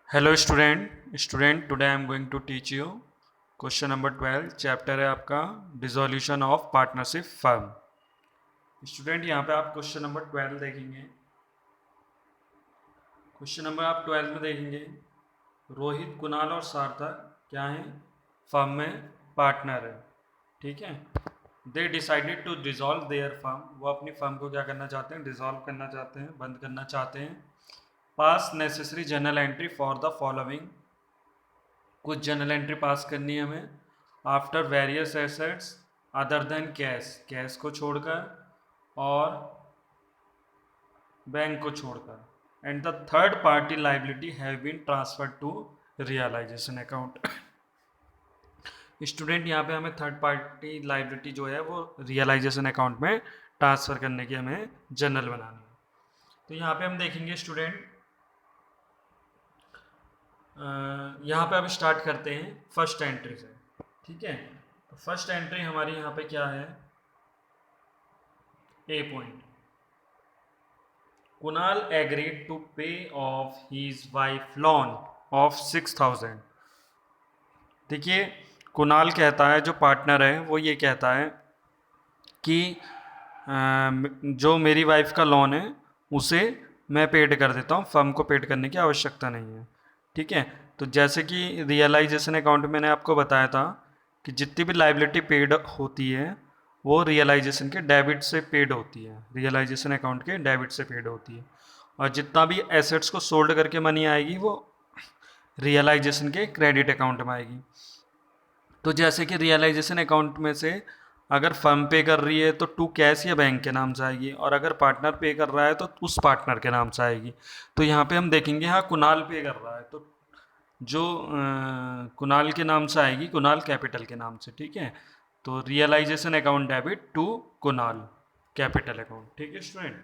Hello student today I am going to teach you question number 12 chapter है आपका dissolution of partnership firm. Student यहाँ पे आप question number 12 देखेंगे। Question number आप 12 में देखेंगे रोहित, कुणाल और सार्थक क्या हैं, फर्म में पार्टनर है। ठीक है। They decided to dissolve their firm, वो अपनी फर्म को क्या करना चाहते हैं, डिसॉल्व करना चाहते हैं, बंद करना चाहते हैं। Pass necessary journal entry for the following, कुछ जर्नल एंट्री पास करनी है हमें। After various assets other than cash, cash को छोड़कर और बैंक को छोड़कर। And the third party liability have been transfer to realisation account. Student यहाँ पे हमें थर्ड पार्टी लाइबिलिटी जो है वो रियलाइजेशन अकाउंट में ट्रांसफर करने की हमें जर्नल बनानी है। तो यहाँ पे हम देखेंगे स्टूडेंट, यहाँ पे अब स्टार्ट करते हैं फर्स्ट एंट्री से। ठीक है। तो फर्स्ट एंट्री हमारी यहाँ पे क्या है, a point, Kunal agreed to pay off his wife loan of 6,000। देखिए, कुणाल कहता है, जो पार्टनर है वो ये कहता है कि जो मेरी वाइफ का लोन है उसे मैं पेड कर देता हूँ, फर्म को पेड करने की आवश्यकता नहीं है। ठीक है। तो जैसे कि रियलाइजेशन अकाउंट मैंने आपको बताया था कि जितनी भी लाइबिलिटी पेड होती है वो रियलाइजेशन के डेबिट से पेड होती है, रियलाइजेशन अकाउंट के डेबिट से पेड होती है। और जितना भी एसेट्स को सोल्ड करके मनी आएगी वो रियलाइजेशन के क्रेडिट अकाउंट में आएगी। तो जैसे कि रियलाइजेशन अकाउंट में से अगर फर्म पे कर रही है तो टू कैश या बैंक के नाम से आएगी, और अगर पार्टनर पे कर रहा है तो उस पार्टनर के नाम से आएगी। तो यहाँ पे हम देखेंगे, हाँ कुणाल पे कर रहा है तो जो कुणाल के नाम से आएगी, कुणाल कैपिटल के नाम से। ठीक है। तो realisation account debit to Kunal capital account. ठीक है स्टूडेंट,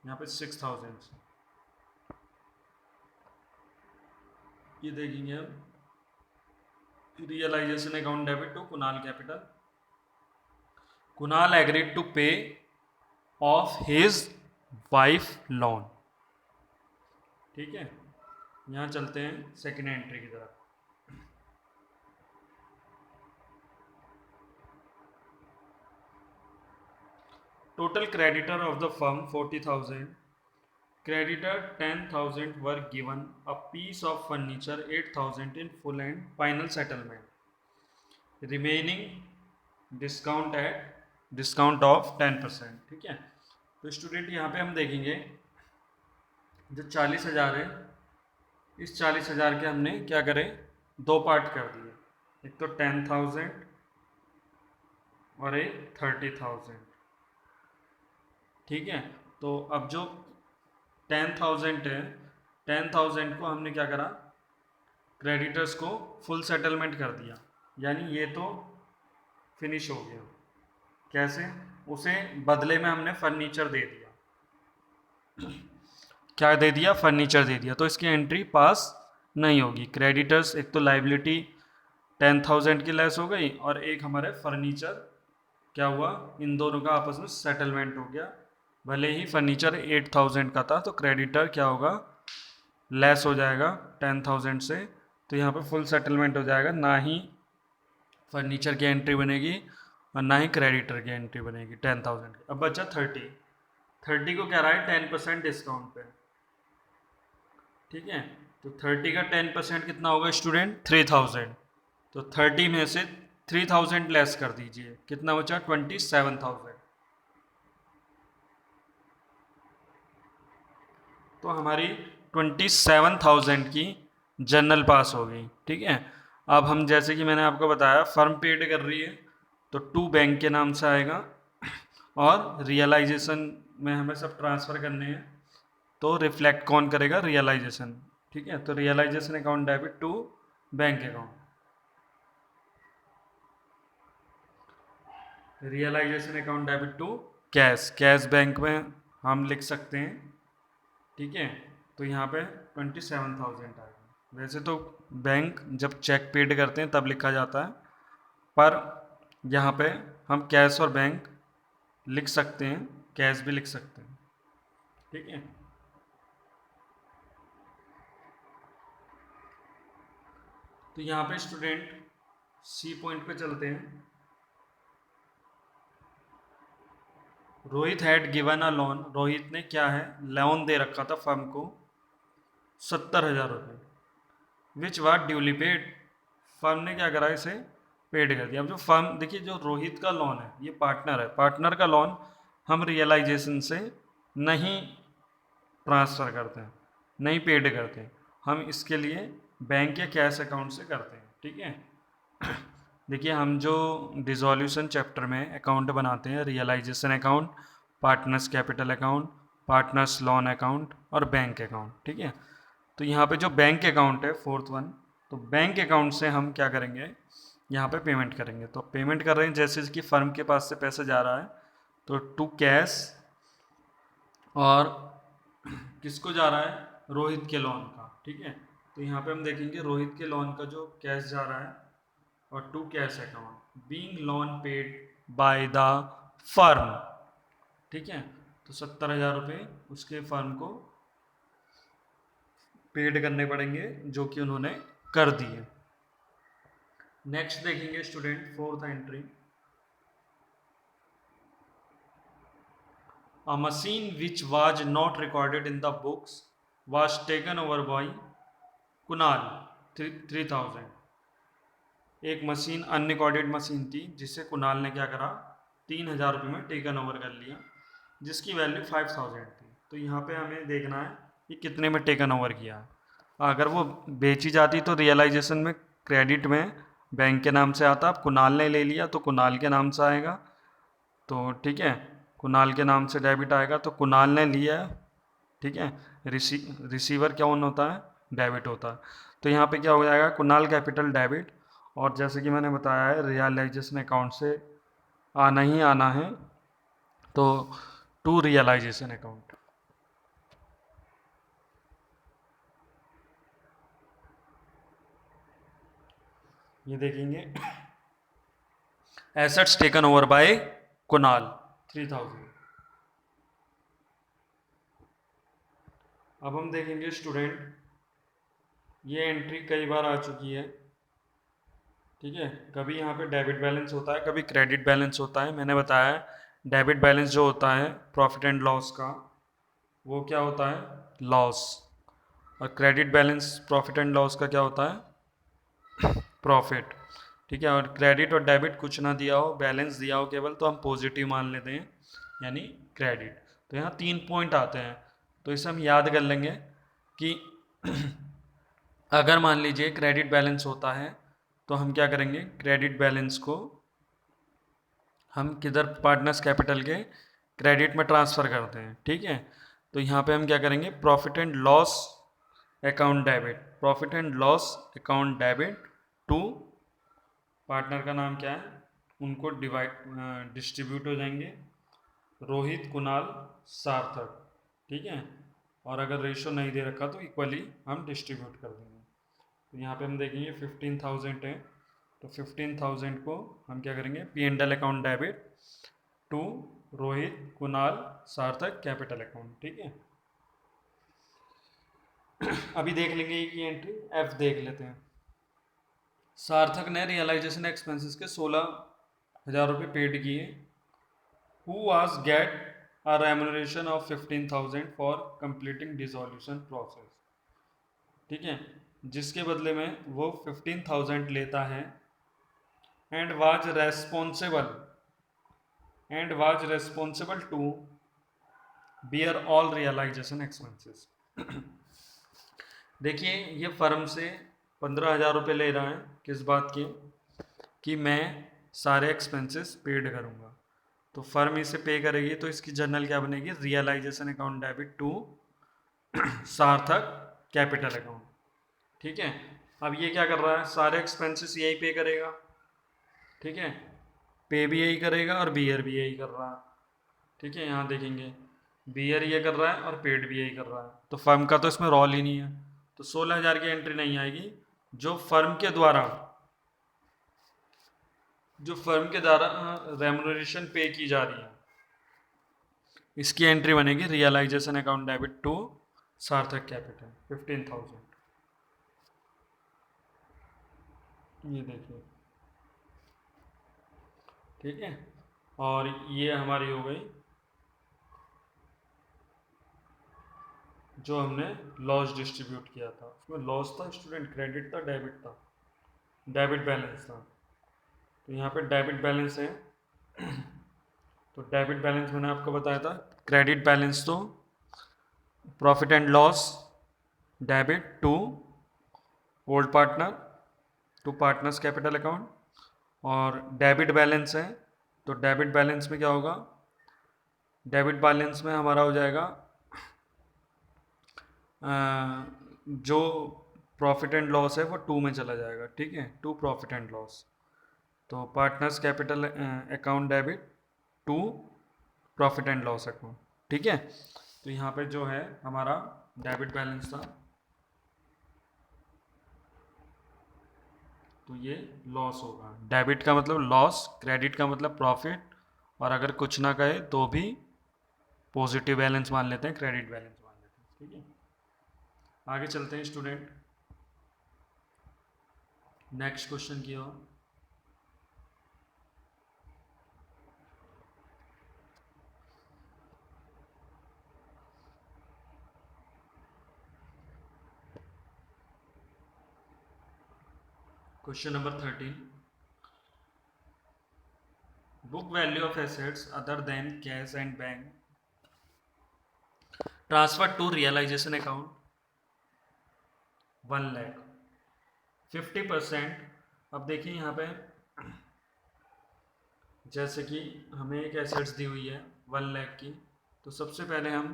यहाँ पे 6,000 से ये देखेंगे हम, realisation account debit to Kunal capital. Kunal agreed to pay off his wife loan. ठीक है। यहाँ चलते हैं सेकेंड एंट्री की तरफ। Total creditor of the firm 40,000, creditor 10,000 were given a piece of furniture 8,000 in full and final settlement, remaining discount at discount of 10%। ठीक है। तो स्टूडेंट यहाँ पे हम देखेंगे, जो 40,000 है, इस 40,000 के हमने क्या करे, दो पार्ट कर दिए, एक तो 10,000 और एक 30,000। ठीक है। तो अब जो 10,000 है, 10,000 को हमने क्या करा, क्रेडिटर्स को फुल सेटलमेंट कर दिया, यानी ये तो फिनिश हो गया। कैसे, उसे बदले में हमने फर्नीचर दे दिया। क्या दे दिया, फर्नीचर दे दिया। तो इसकी एंट्री पास नहीं होगी। क्रेडिटर्स एक तो लाइबिलिटी 10,000 की लेस हो गई, और एक हमारे फर्नीचर क्या हुआ, इन दोनों का आपस में सेटलमेंट हो गया। भले ही फर्नीचर 8,000 का था तो क्रेडिटर क्या होगा, लेस हो जाएगा 10,000 से। तो यहाँ पे फुल सेटलमेंट हो जाएगा, ना ही फर्नीचर की एंट्री बनेगी और ना ही क्रेडिटर की एंट्री बनेगी 10,000 की। अब बचा 30 को क्या रहा है, 10% डिस्काउंट पे। ठीक है। तो 30 का 10% कितना होगा स्टूडेंट, 3,000। तो 30 में से 3,000 लेस कर दीजिए, कितना बचा, 27,000। तो हमारी 27,000 की जर्नल पास हो गई। ठीक है। अब हम, जैसे कि मैंने आपको बताया, फर्म पेड कर रही है तो टू बैंक के नाम से आएगा, और रियलाइजेशन में हमें सब ट्रांसफ़र करने हैं तो रिफ्लेक्ट कौन करेगा, रियलाइजेशन। ठीक है। तो realisation account debit to bank account, realisation account debit to cash, cash bank में हम लिख सकते हैं। ठीक है। तो यहाँ पे 27,000 आएगा। वैसे तो बैंक जब चेक पेड करते हैं तब लिखा जाता है, पर यहाँ पे हम कैश और बैंक लिख सकते हैं, कैश भी लिख सकते हैं। ठीक है। तो यहाँ पे स्टूडेंट सी पॉइंट पे चलते हैं। Rohit had given a loan, Rohit ने क्या है लोन दे रखा था फर्म को 70,000 रुपये, which was duly paid, firm ने क्या करा इसे पेड कर दिया। अब जो फर्म देखिए, जो रोहित का लोन है ये पार्टनर है, पार्टनर का लोन हम रियलाइजेशन से नहीं ट्रांसफ़र करते हैं, नहीं पेड करते हैं, हम इसके लिए बैंक या कैश अकाउंट से करते हैं। ठीक है, देखिए हम जो डिसोल्यूशन चैप्टर में अकाउंट बनाते हैं, realisation account, partners capital account, partners loan account और बैंक अकाउंट। ठीक है, तो यहाँ पे जो बैंक अकाउंट है फोर्थ वन, तो बैंक अकाउंट से हम क्या करेंगे, यहाँ पे पेमेंट करेंगे। तो पेमेंट कर रहे हैं जैसे कि फर्म के पास से पैसा जा रहा है, तो टू कैश, और किसको जा रहा है, रोहित के लोन का। ठीक है, तो यहाँ पे हम देखेंगे रोहित के लोन का जो कैश जा रहा है, और to cash account being loan paid by the firm. ठीक है, तो 70,000 रुपये उसके फर्म को पेड करने पड़ेंगे, जो कि उन्होंने कर दिए। नेक्स्ट देखेंगे student fourth entry, A machine which was not recorded in the books was taken over by Kunal 3,000। एक मशीन अनरिकॉर्डेड मशीन थी जिसे कुणाल ने क्या करा 3,000 रुपये में टेकन ओवर कर लिया, जिसकी वैल्यू 5,000 थी। तो यहाँ पे हमें देखना है कि कितने में टेकन ओवर किया है। अगर वो बेची जाती तो रियलाइजेशन में क्रेडिट में बैंक के नाम से आता, अब कुणाल ने ले लिया तो कुणाल के नाम से आएगा। तो ठीक है, कुणाल के नाम से डेबिट आएगा, तो कुणाल ने लिया है। ठीक है, रिसीवर कौन होता है, डेबिट होता है। तो यहाँ पे क्या हो जाएगा, कुणाल कैपिटल डेबिट, और जैसे कि मैंने बताया है रियलाइजेशन अकाउंट से आना ही आना है, तो टू रियलाइजेशन अकाउंट। ये देखेंगे assets taken over by Kunal 3,000। अब हम देखेंगे स्टूडेंट, ये एंट्री कई बार आ चुकी है। ठीक है, कभी यहाँ पे डेबिट बैलेंस होता है, कभी क्रेडिट बैलेंस होता है। मैंने बताया डेबिट बैलेंस जो होता है प्रॉफिट एंड लॉस का, वो क्या होता है लॉस, और credit balance profit and loss का क्या होता है प्रॉफिट। ठीक है, और क्रेडिट और डेबिट कुछ ना दिया हो, बैलेंस दिया हो केवल, तो हम पॉजिटिव मान लेते हैं, यानी क्रेडिट। तो यहाँ 3 पॉइंट आते हैं, तो इसे हम याद कर लेंगे कि अगर मान लीजिए क्रेडिट बैलेंस होता है तो हम क्या करेंगे, क्रेडिट बैलेंस को हम किधर पार्टनर्स कैपिटल के क्रेडिट में ट्रांसफ़र करते हैं। ठीक है, तो यहाँ पे हम क्या करेंगे, profit and loss account debit, profit and loss account debit to partner का नाम क्या है, उनको डिस्ट्रीब्यूट हो जाएंगे, रोहित कुणाल सार्थक। ठीक है, और अगर रेशो नहीं दे रखा तो इक्वली हम डिस्ट्रीब्यूट कर देंगे। तो यहाँ पे हम देखेंगे 15,000 है, तो 15,000 को हम क्या करेंगे, P and L account debit to Rohit Kunal Sarthak capital account. ठीक है, अभी देख लेंगे कि एंट्री एफ देख लेते हैं। सार्थक ने रियलाइजेशन एक्सपेंसेस के 16,000 रुपये पेड किए। Who was get a remuneration of 15,000 for completing dissolution process. ठीक है, जिसके बदले में वो 15,000 लेता है, and was responsible to bear all realisation expenses. देखिए ये फर्म से 15,000 रुपये ले रहा है, किस बात की, कि मैं सारे एक्सपेंसेस पेड करूँगा। तो फर्म इसे पे करेगी, तो इसकी जर्नल क्या बनेगी, रियलाइजेशन अकाउंट डेबिट टू सार्थक कैपिटल अकाउंट। ठीक है, अब ये क्या कर रहा है, सारे एक्सपेंसेस यही पे करेगा। ठीक है, पे भी यही करेगा और बियर भी यही कर रहा है। ठीक है, यहाँ देखेंगे बियर ये कर रहा है और पेड भी यही कर रहा है, तो फर्म का तो इसमें रोल ही नहीं है, तो 16,000 की एंट्री नहीं आएगी। जो फर्म के द्वारा रेम्यूनरेशन पे की जा रही है, इसकी एंट्री बनेगी रियलाइजेशन अकाउंट डेबिट टू सार्थक कैपिटल 15,000। ये देखिए, ठीक है। और ये हमारी हो गई जो हमने लॉस डिस्ट्रीब्यूट किया था। उसमें लॉस था स्टूडेंट, क्रेडिट था, डेबिट था, डेबिट बैलेंस था। तो यहाँ पे डेबिट बैलेंस है, तो डेबिट बैलेंस मैंने आपको बताया था। क्रेडिट बैलेंस तो profit and loss, debit to old partner, to partners capital account. और डेबिट बैलेंस है, तो डेबिट बैलेंस में क्या होगा, डेबिट बैलेंस में हमारा हो जाएगा जो प्रॉफिट एंड लॉस है वो टू में चला जाएगा, ठीक है, टू प्रॉफिट एंड लॉस। तो partners capital account debit to profit and loss account, ठीक है। तो यहाँ पे जो है हमारा डेबिट बैलेंस था, तो ये लॉस होगा। डेबिट का मतलब लॉस, क्रेडिट का मतलब प्रॉफिट, और अगर कुछ ना कहे तो भी पॉजिटिव बैलेंस मान लेते हैं, क्रेडिट बैलेंस मान लेते हैं, ठीक है। आगे चलते हैं स्टूडेंट नेक्स्ट क्वेश्चन की ओर। Question number 13, book value of assets other than cash and bank transfer to realisation account 1 lakh, 50%। अब देखिए यहाँ पे जैसे कि हमें एक एसेट्स दी हुई है 1 लाख की, तो सबसे पहले हम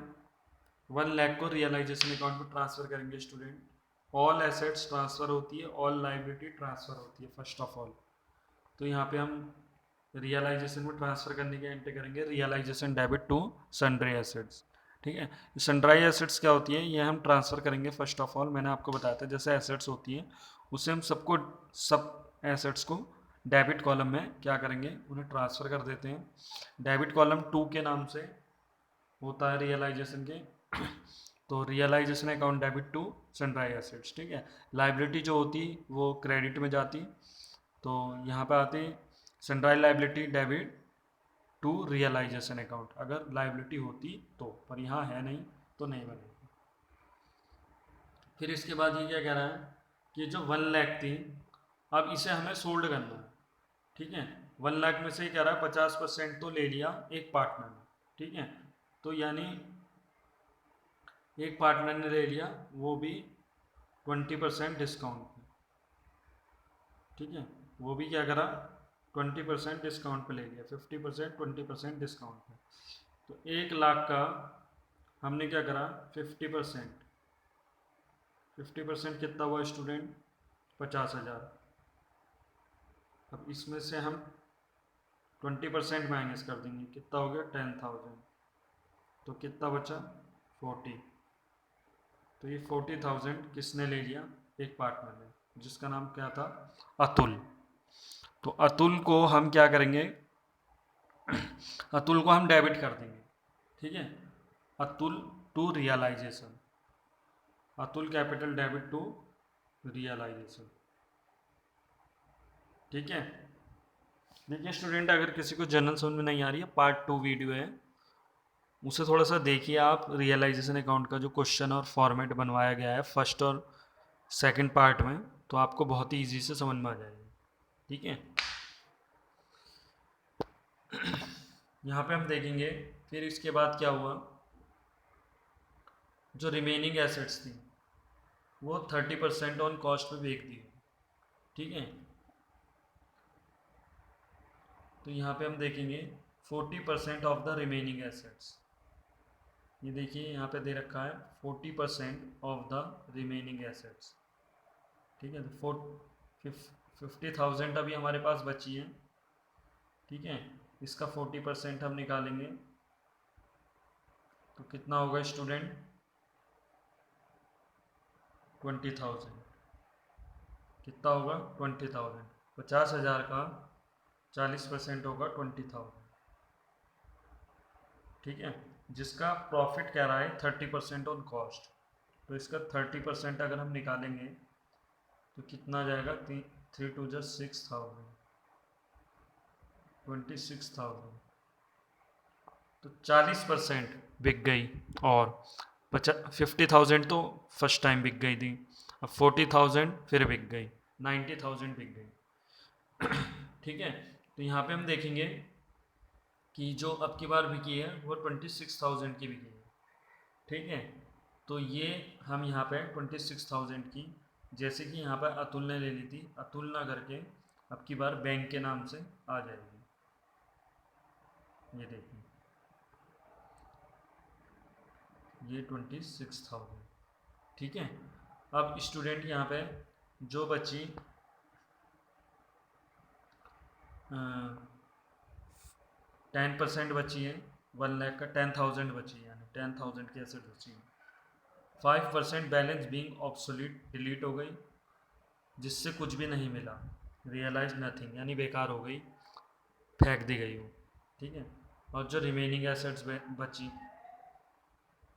1 लाख को रियलाइजेशन अकाउंट में ट्रांसफर करेंगे स्टूडेंट। ऑल एसेट्स ट्रांसफर होती है, ऑल लाइबिलिटी ट्रांसफर होती है फर्स्ट ऑफ ऑल। तो यहाँ पे हम रियलाइजेशन में ट्रांसफर करने के एंटर करेंगे realisation debit to sundry assets, ठीक है। सन्ड्री एसेट्स क्या होती है, ये हम ट्रांसफर करेंगे फर्स्ट ऑफ ऑल। मैंने आपको बताया था जैसे एसेट्स होती है उससे हम सबको, सब एसेट्स को डेबिट कॉलम में क्या करेंगे, उन्हें ट्रांसफ़र कर देते हैं। डेबिट कॉलम 2 के नाम से होता है रियलाइजेशन के। तो realisation account debit to sundry assets, ठीक है। लाइबिलिटी जो होती वो क्रेडिट में जाती, तो यहाँ पे आती sundry liability debit to realisation account, अगर लाइबिलिटी होती तो, पर यहाँ है नहीं तो नहीं बनेगी। फिर इसके बाद ये क्या कह रहा है कि जो 1 लाख थी, अब इसे हमें सोल्ड करना है, ठीक है। 1 लाख में से कह रहा है 50% तो ले लिया एक पार्टनर ने, ठीक है। तो यानी एक पार्टनर ने ले लिया, वो भी 20% डिस्काउंट पे, ठीक है। वो भी क्या करा, 20% डिस्काउंट पे ले लिया, 50% 20% डिस्काउंट पे। तो 1 लाख का हमने क्या करा, 50%, 50% कितना हुआ स्टूडेंट, 50,000। अब इसमें से हम 20% माइनस कर देंगे, कितना हो गया 10,000, तो कितना बचा 40। तो ये 40,000 किसने ले लिया, एक पार्टनर ने, जिसका नाम क्या था, अतुल। तो अतुल को हम क्या करेंगे, अतुल को हम डेबिट कर देंगे, ठीक है। Atul to realisation, Atul capital debit to realisation, ठीक है। देखिए स्टूडेंट, अगर किसी को जनरल समझ में नहीं आ रही है, पार्ट 2 वीडियो है, उसे थोड़ा सा देखिए आप। रियलाइजेशन अकाउंट का जो क्वेश्चन और फॉर्मेट बनवाया गया है फर्स्ट और सेकंड पार्ट में, तो आपको बहुत ही ईजी से समझ में आ जाएगी, ठीक है। यहाँ पे हम देखेंगे फिर इसके बाद क्या हुआ, जो रिमेनिंग एसेट्स थी वो 30% ऑन कॉस्ट पे बेच दी, ठीक है। तो यहाँ पे हम देखेंगे 40% ऑफ द रिमेनिंग एसेट्स, ये देखिए यहाँ पे दे रखा है 40% ऑफ द रिमेनिंग एसेट्स, ठीक है। तो 50,000 अभी हमारे पास बची है, ठीक है। इसका 40% हम निकालेंगे तो कितना होगा स्टूडेंट, 20,000। कितना होगा 20,000, 50,000 का 40% होगा 20,000, ठीक है। जिसका प्रॉफिट कह रहा है 30% ऑन कॉस्ट, तो इसका 30% अगर हम निकालेंगे तो कितना आ जाएगा, 3 2 जा 6000, 26,000, तो 40% बिक गई। और 50,000 तो फर्स्ट टाइम बिक गई थी, अब 40,000 फिर बिक गई, 90,000 बिक गई। ठीक है, तो यहाँ पे हम देखेंगे कि जो अब की बार बिकी है वो 26,000 की बिकी है। ठीक है, तो ये हम यहाँ पे 26,000 की, जैसे कि यहाँ पर अतुल ने ले ली थी, अतुल ना करके अब की बार बैंक के नाम से आ जाएगी। ये देखिए, ये 26,000। ठीक है, अब स्टूडेंट यहाँ पे जो बची 10% बची है, 1 लाख का 10,000 बची है, यानी 10,000 की एसेट बची है। 5% बैलेंस बीइंग ऑब्सोलीट, डिलीट हो गई, जिससे कुछ भी नहीं मिला, रियलाइज नथिंग, यानी बेकार हो गई, फेंक दी गई वो। ठीक है, और जो रिमेनिंग एसेट्स बची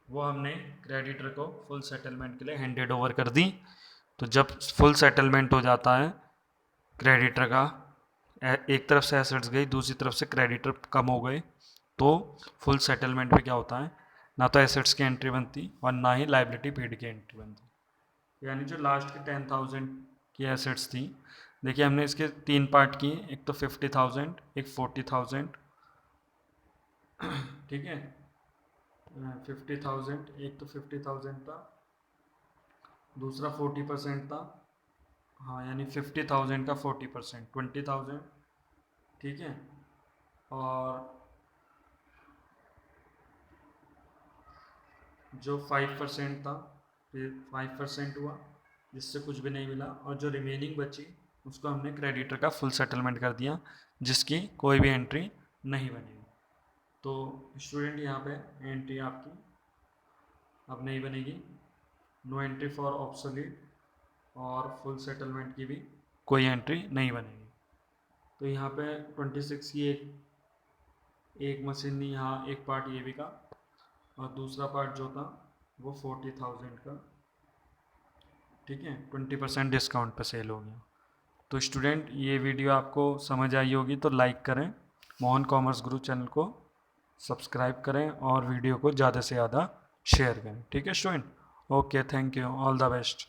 वो हमने क्रेडिटर को फुल सेटलमेंट के लिए हैंडेड ओवर कर दी। तो जब फुल सेटलमेंट हो जाता है क्रेडिटर का, एक तरफ से एसेट्स गई, दूसरी तरफ से क्रेडिटर कम हो गए, तो फुल सेटलमेंट में क्या होता है, ना तो एसेट्स की एंट्री बनती और ना ही लाइबिलिटी पेड की एंट्री बनती। यानी जो लास्ट के 10,000 की एसेट्स थी, देखिए हमने इसके 3 पार्ट किए, एक तो 50,000, एक 40,000। ठीक है, 50,000, एक तो 50,000 था, दूसरा 40% था। हाँ, यानी 50,000 का 40% 20,000। ठीक है, और जो 5% था, फिर 5% हुआ, जिससे कुछ भी नहीं मिला, और जो रिमेनिंग बची उसको हमने क्रेडिटर का फुल सेटलमेंट कर दिया, जिसकी कोई भी एंट्री नहीं बनेगी। तो स्टूडेंट यहाँ पे एंट्री आपकी अब नहीं बनेगी, नो एंट्री फॉर ऑब्सोलीट, और फुल सेटलमेंट की भी कोई एंट्री नहीं बनेगी। तो यहाँ पे 26 की एक मशीन यहाँ एक पार्ट ये भी का, और दूसरा पार्ट जो था वो 40,000 का। ठीक है, 20% डिस्काउंट पे सेल हो गया। तो स्टूडेंट ये वीडियो आपको समझ आई होगी तो लाइक करें, मोहन कॉमर्स गुरु चैनल को सब्सक्राइब करें और वीडियो को ज़्यादा से ज़्यादा शेयर करें। ठीक है student, okay, thank you, all the best.